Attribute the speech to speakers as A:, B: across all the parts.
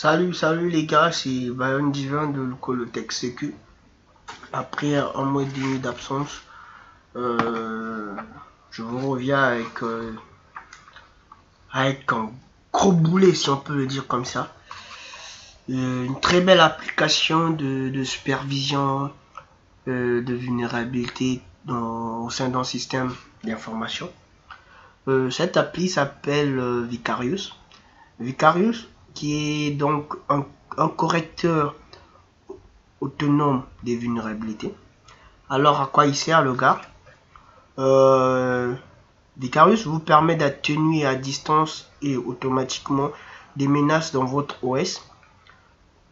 A: Salut les gars, c'est Bayon Divin de Colotech Sécu. Après un mois et demi d'absence, euh, je vous reviens avec un gros boulet, si on peut le dire comme ça. Une très belle application de supervision de vulnérabilité au sein d'un système d'information. Cette appli s'appelle Vicarious. Vicarious, qui est donc un correcteur autonome des vulnérabilités. Alors, à quoi il sert le gars? Vicarious vous permet d'atténuer à distance et automatiquement des menaces dans votre OS,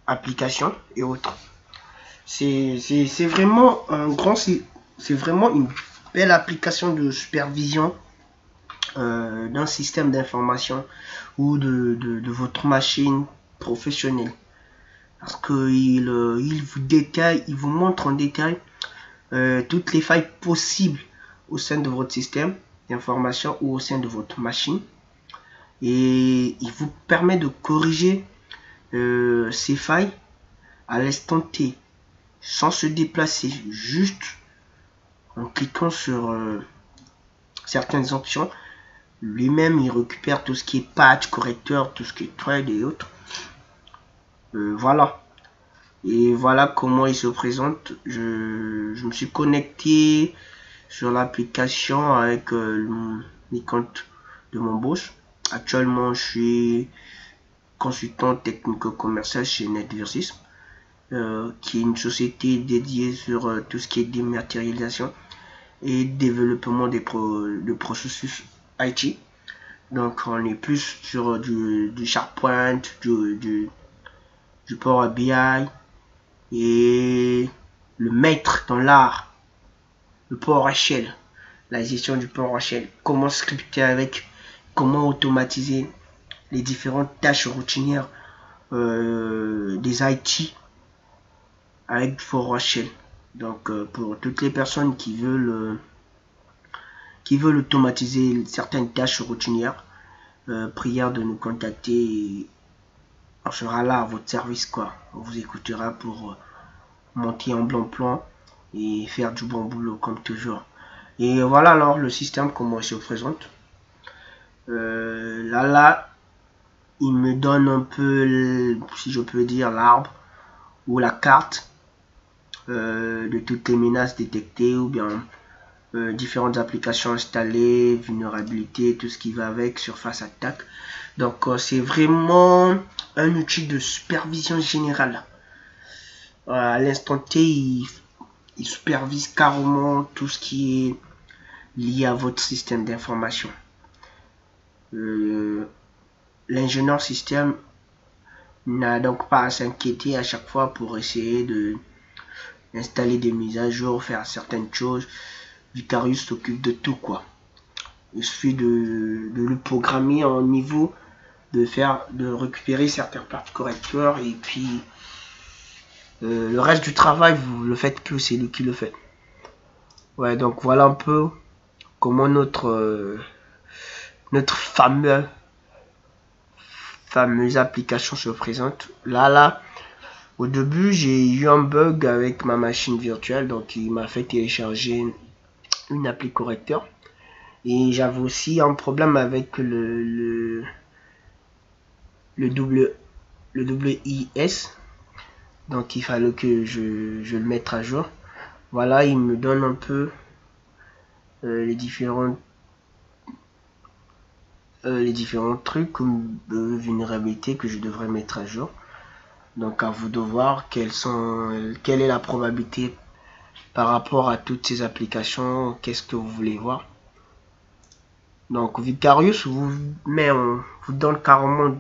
A: application et autres. C'est vraiment c'est vraiment une belle application de supervision d'un système d'information ou de votre machine professionnelle. Parce qu'il il vous détaille, il vous montre en détail toutes les failles possibles au sein de votre système d'information ou au sein de votre machine. Et il vous permet de corriger ces failles à l'instant T, sans se déplacer, juste en cliquant sur certaines options. Lui-même, il récupère tout ce qui est patch, correcteur, tout ce qui est thread et autres. Voilà. Et voilà comment il se présente. Je me suis connecté sur l'application avec les comptes de mon boss. Actuellement, je suis consultant technico-commercial chez NetVersys, qui est une société dédiée sur tout ce qui est dématérialisation et développement de processus IT. Donc, on est plus sur du SharePoint, du Power BI et le maître dans l'art, le PowerShell, la gestion du PowerShell, comment scripter avec, comment automatiser les différentes tâches routinières des IT avec PowerShell. Donc pour toutes les personnes qui veulent automatiser certaines tâches routinières, prière de nous contacter et on sera là à votre service quoi. On vous écoutera pour monter en blanc plan et faire du bon boulot comme toujours. Et voilà alors le système comment il se présente. Là, il me donne un peu, si je peux dire, l'arbre ou la carte de toutes les menaces détectées ou bien différentes applications installées, vulnérabilité, tout ce qui va avec, surface attaque. Donc c'est vraiment un outil de supervision générale. À l'instant T, il supervise carrément tout ce qui est lié à votre système d'information. L'ingénieur système n'a donc pas à s'inquiéter à chaque fois pour essayer d'installer des mises à jour, faire certaines choses. Vicarious s'occupe de tout quoi. Il suffit de le programmer en niveau, de récupérer certains parts correcteurs et puis le reste du travail vous le faites plus, c'est lui qui le fait. Ouais, donc voilà un peu comment notre fameuse application se présente. Là, au début, j'ai eu un bug avec ma machine virtuelle, donc il m'a fait télécharger une appli correcteur. Et j'avais aussi un problème avec le WIS, donc il fallait que je le mette à jour. Voilà, il me donne un peu les différents trucs comme vulnérabilité que je devrais mettre à jour. Donc à vous de voir quelle est la probabilité par rapport à toutes ces applications, qu'est-ce que vous voulez voir. Donc Vicarious vous donne carrément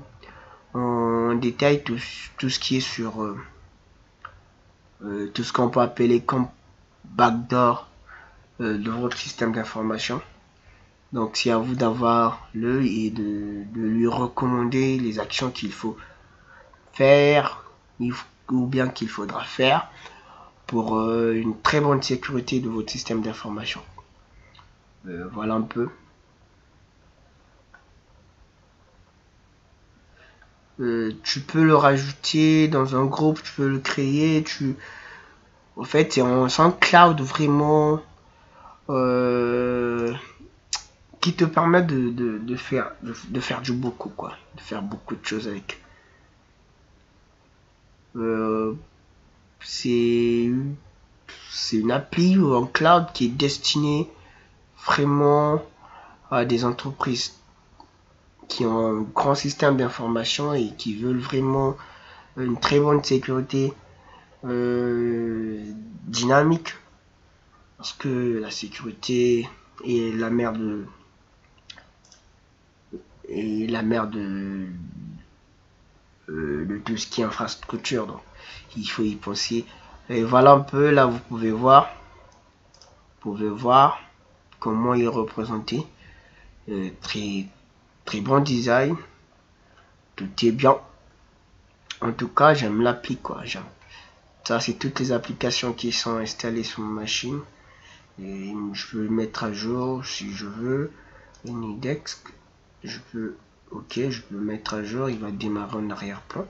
A: en détail tout ce qui est sur tout ce qu'on peut appeler comme backdoor de votre système d'information. Donc c'est à vous d'avoir l'œil et de lui recommander les actions qu'il faut faire ou bien qu'il faudra faire pour une très bonne sécurité de votre système d'information. Voilà un peu. tu peux le rajouter dans un groupe, tu peux le créer, en fait c'est un cloud vraiment qui te permet de faire du beaucoup quoi, de faire beaucoup de choses avec. C'est une appli ou un cloud qui est destiné vraiment à des entreprises qui ont un grand système d'information et qui veulent vraiment une très bonne sécurité dynamique, parce que la sécurité est la mère de tout ce qui est infrastructure, donc il faut y penser. Et voilà un peu, là vous pouvez voir comment il est représenté. Très très bon design, tout est bien. En tout cas j'aime l'appli quoi, ça c'est toutes les applications qui sont installées sur ma machine. Et je peux le mettre à jour si je veux. Anydesk, je peux le mettre à jour, il va démarrer en arrière-plan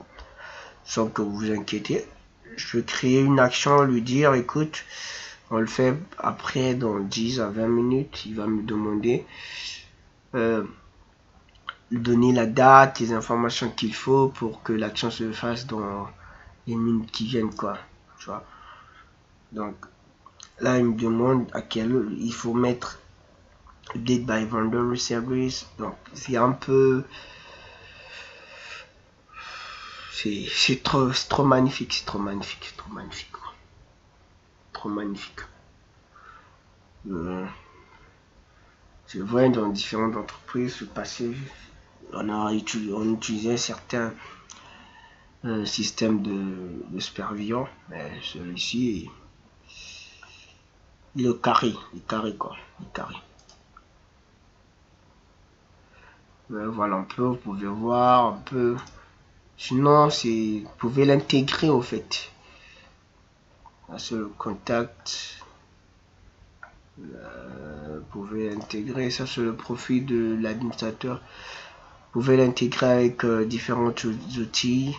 A: sans que vous vous inquiétez. Je peux créer une action, lui dire écoute, on le fait après dans 10 à 20 minutes, il va me demander donner la date, les informations qu'il faut pour que l'action se fasse dans les minutes qui viennent quoi, tu vois. Donc là il me demande à quelle heure il faut mettre update by vendor service, donc c'est un peu c'est trop magnifique, c'est trop magnifique c'est vrai, dans différentes entreprises, le passé, on utilisait certains systèmes de supervision, mais celui-ci, il est carré, quoi, il est carré. Voilà un peu, vous pouvez voir un peu. Sinon, vous pouvez l'intégrer au fait. Là, sur le contact, vous pouvez intégrer ça sur le profil de l'administrateur. Vous pouvez l'intégrer avec différents outils,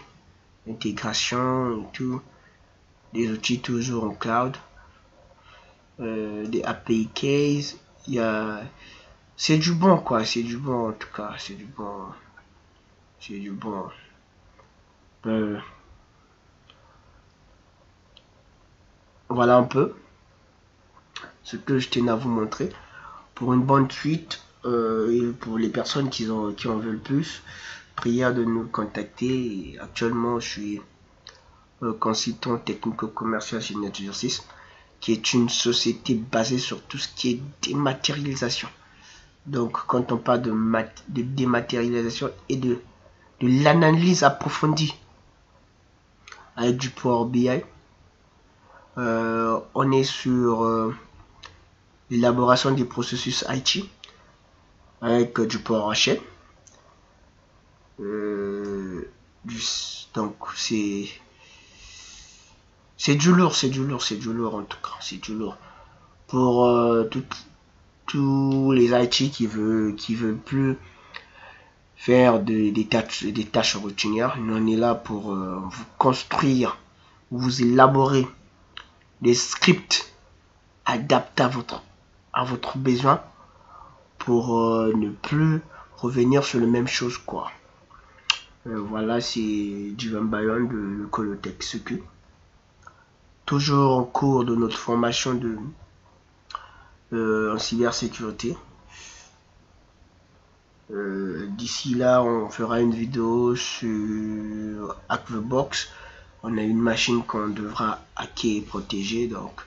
A: intégration et tout, des outils toujours en cloud, des API keys. C'est du bon quoi, c'est du bon en tout cas, c'est du bon. Voilà un peu ce que je tenais à vous montrer. Pour une bonne suite, et pour les personnes qui en veulent plus, prière de nous contacter. Actuellement, je suis consultant technico-commercial chez Net6, qui est une société basée sur tout ce qui est dématérialisation. Donc, quand on parle de dématérialisation et de l'analyse approfondie avec du Power BI, on est sur l'élaboration des processus IT avec du PowerShell. Donc c'est du lourd en tout cas, c'est du lourd pour tous les IT qui veulent plus faire des tâches routinières. Nous on est là pour vous construire, vous élaborer des scripts adaptés à votre besoin pour ne plus revenir sur les mêmes choses quoi. Voilà, c'est Jivan Bayon de Colotech Secu. Toujours en cours de notre formation en cybersécurité. D'ici là, on fera une vidéo sur Hackthebox. On a une machine qu'on devra hacker et protéger, donc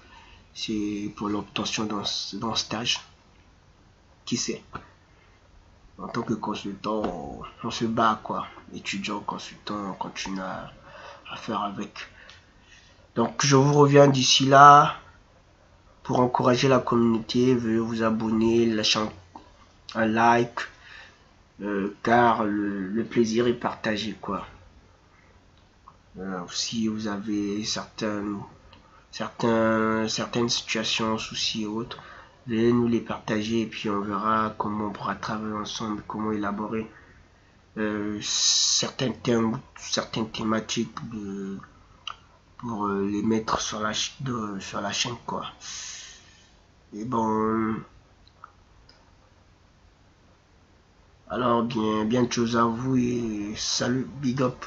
A: c'est pour l'obtention d'un stage. Qui sait? En tant que consultant, on se bat quoi. Étudiant, consultant, on continue à faire avec. Donc je vous reviens d'ici là. Pour encourager la communauté, veuillez vous abonner, lâcher un like, car le plaisir est partagé quoi. Si vous avez certaines situations, soucis et autres, veuillez nous les partager et puis on verra comment on pourra travailler ensemble, comment élaborer certains thèmes, certaines thématiques pour les mettre sur sur la chaîne quoi. Et bon, alors bien de choses à vous et salut, big up.